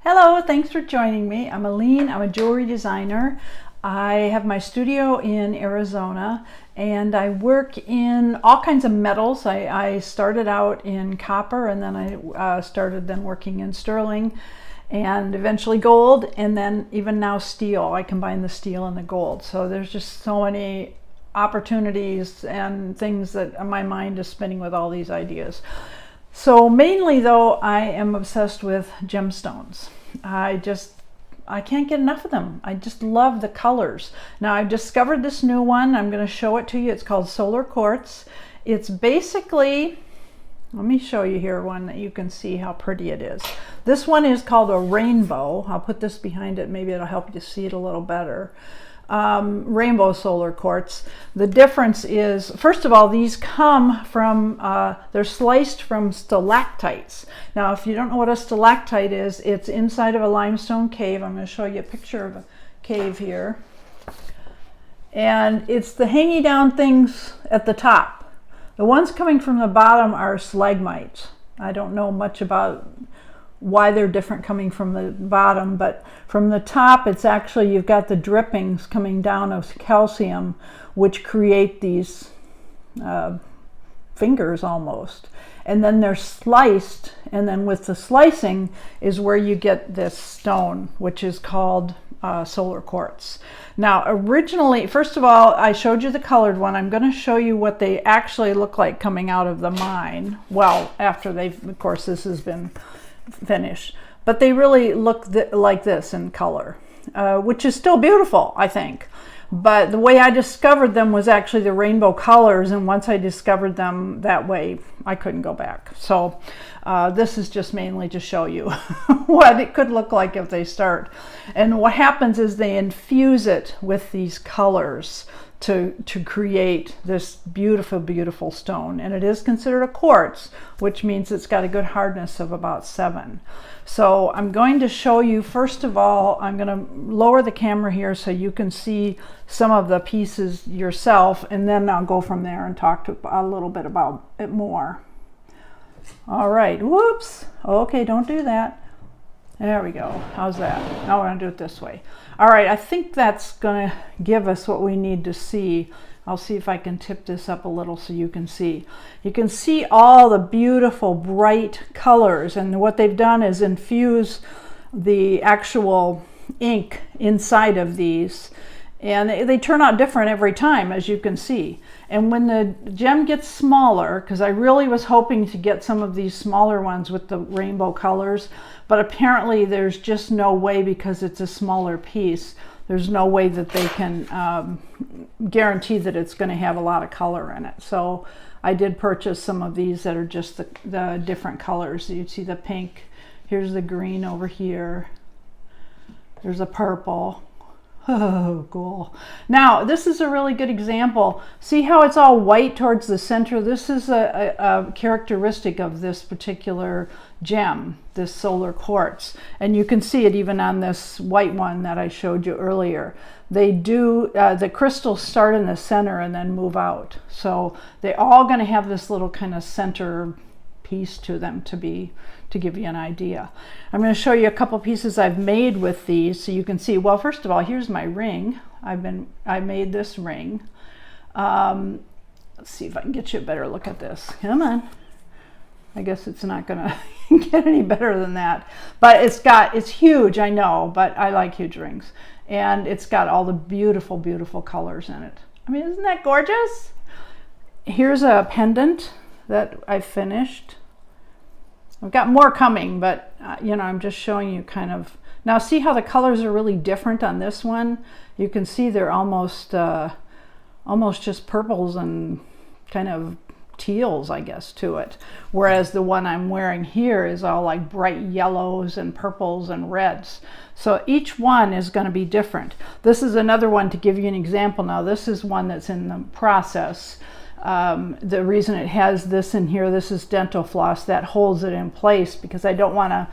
Hello, thanks for joining me. I'm Aline, I'm a jewelry designer. I have my studio in Arizona and I work in all kinds of metals. I started out in copper and then I started working in sterling and eventually gold, and then even now steel. I combine the steel and the gold. So there's just so many opportunities and things that my mind is spinning with all these ideas. So mainly though, I am obsessed with gemstones. I can't get enough of them. I just love the colors. Now I've discovered this new one. I'm going to show it to you. It's called Solar Quartz. It's basically, let me show you here one that you can see how pretty it is. This one is called a rainbow. I'll put this behind it. Maybe it'll help you see it a little better. Rainbow solar quartz. The difference is, first of all, these come from, they're sliced from stalactites. Now, if you don't know what a stalactite is, it's inside of a limestone cave. I'm going to show you a picture of a cave here. And it's the hanging down things at the top. The ones coming from the bottom are stalagmites. I don't know much about why they're different coming from the bottom, but from the top it's actually, you've got the drippings coming down of calcium which create these fingers almost, and then they're sliced, and then with the slicing is where you get this stone which is called solar quartz. Now originally, first of all, I showed you the colored one. I'm going to show you what they actually look like coming out of the mine. Well, after they've, of course, this has been finished, but they really look like this in color, which is still beautiful, I think. But the way I discovered them was actually the rainbow colors, and once I discovered them that way, I couldn't go back. So this is just mainly to show you what it could look like if they start. And what happens is they infuse it with these colors to create this beautiful, beautiful stone. And it is considered a quartz, which means it's got a good hardness of about 7. So I'm going to show you, first of all, I'm going to lower the camera here so you can see some of the pieces yourself, and then I'll go from there and talk a little bit about it more. All right, whoops. Okay, don't do that. There we go. How's that? Now we're going to do it this way. All right, I think that's going to give us what we need to see. I'll see if I can tip this up a little so you can see. You can see all the beautiful bright colors, and what they've done is infuse the actual ink inside of these, and they turn out different every time, as you can see. And when the gem gets smaller, because I really was hoping to get some of these smaller ones with the rainbow colors, but apparently there's just no way, because it's a smaller piece, there's no way that they can guarantee that it's going to have a lot of color in it. So I did purchase some of these that are just the different colors. You see the pink, here's the green over here, there's a purple. Oh, cool. Now, this is a really good example. See how it's all white towards the center? This is a characteristic of this particular gem, this solar quartz. And you can see it even on this white one that I showed you earlier. They do, the crystals start in the center and then move out. So they're all going to have this little kind of center piece to them to give you an idea. I'm going to show you a couple pieces I've made with these so you can see. Well, first of all, here's my ring. I made this ring. Let's see if I can get you a better look at this. Come on. I guess it's not going to get any better than that. But it's huge, I know, but I like huge rings. And it's got all the beautiful, beautiful colors in it. I mean, isn't that gorgeous? Here's a pendant that I finished. I've got more coming, but you know, I'm just showing you kind of. Now see how the colors are really different on this one? You can see they're almost just purples and kind of teals, I guess, to it. Whereas the one I'm wearing here is all like bright yellows and purples and reds. So each one is going to be different. This is another one to give you an example. Now this is one that's in the process. The reason it has this in here, this is dental floss that holds it in place, because I don't want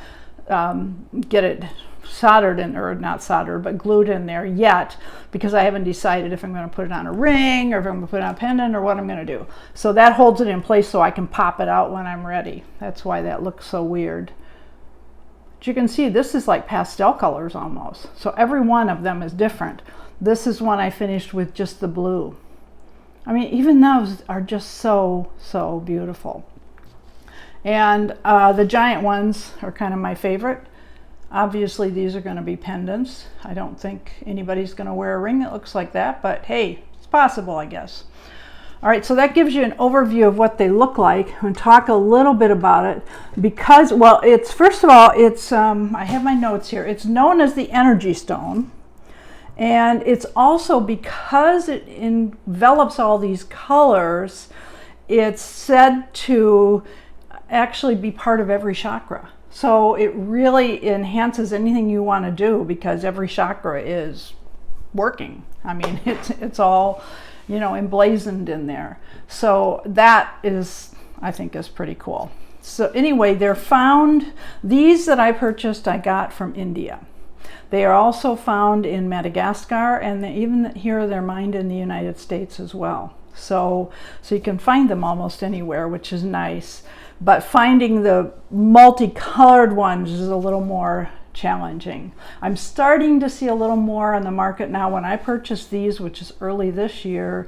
to get it soldered in, or not soldered, but glued in there yet, because I haven't decided if I'm going to put it on a ring or if I'm going to put it on a pendant or what I'm going to do. So that holds it in place so I can pop it out when I'm ready. That's why that looks so weird. But you can see this is like pastel colors almost. So every one of them is different. This is one I finished with just the blue. I mean, even those are just so, so beautiful. And the giant ones are kind of my favorite. Obviously, these are going to be pendants. I don't think anybody's going to wear a ring that looks like that, but hey, it's possible, I guess. All right, so that gives you an overview of what they look like. And talk a little bit about it because, well, it's, first of all, it's, I have my notes here. It's known as the energy stone. And it's also, because it envelops all these colors, it's said to actually be part of every chakra. So it really enhances anything you want to do because every chakra is working. I mean, it's all, you know, emblazoned in there. So that is, I think, is pretty cool. So anyway, they're found, these that I purchased, I got from India. They are also found in Madagascar, and even here they're mined in the United States as well. So you can find them almost anywhere, which is nice. But finding the multicolored ones is a little more challenging. I'm starting to see a little more on the market now. When I purchased these, which is early this year,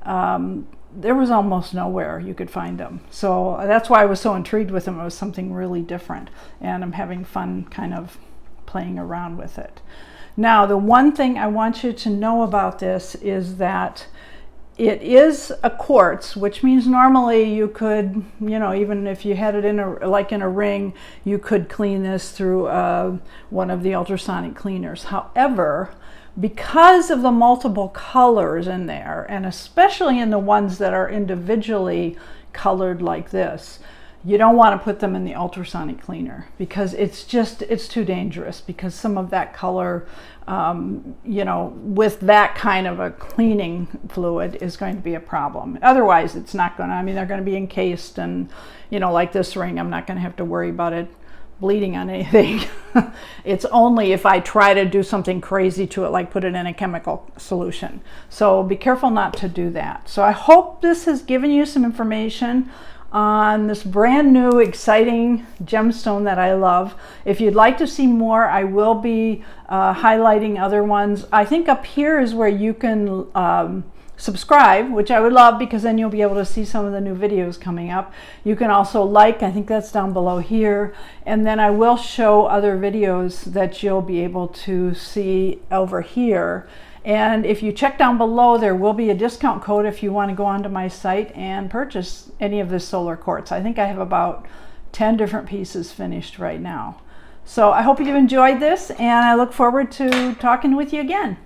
there was almost nowhere you could find them. So that's why I was so intrigued with them. It was something really different, and I'm having fun kind of playing around with it. Now, the one thing I want you to know about this is that it is a quartz, which means normally you could, you know, even if you had it in a, like in a ring, you could clean this through one of the ultrasonic cleaners. However, because of the multiple colors in there, and especially in the ones that are individually colored like this, you don't want to put them in the ultrasonic cleaner because it's too dangerous, because some of that color, you know, with that kind of a cleaning fluid is going to be a problem. Otherwise, it's not going to, I mean, they're going to be encased, and, you know, like this ring, I'm not going to have to worry about it bleeding on anything. It's only if I try to do something crazy to it, like put it in a chemical solution. So be careful not to do that. So I hope this has given you some information on this brand new exciting gemstone that I love. If you'd like to see more, I will be highlighting other ones. I think up here is where you can subscribe, which I would love, because then you'll be able to see some of the new videos coming up. You can also like, I think that's down below here, and then I will show other videos that you'll be able to see over here. And if you check down below, there will be a discount code if you want to go onto my site and purchase any of this solar quartz. I think I have about 10 different pieces finished right now. So I hope you've enjoyed this, and I look forward to talking with you again.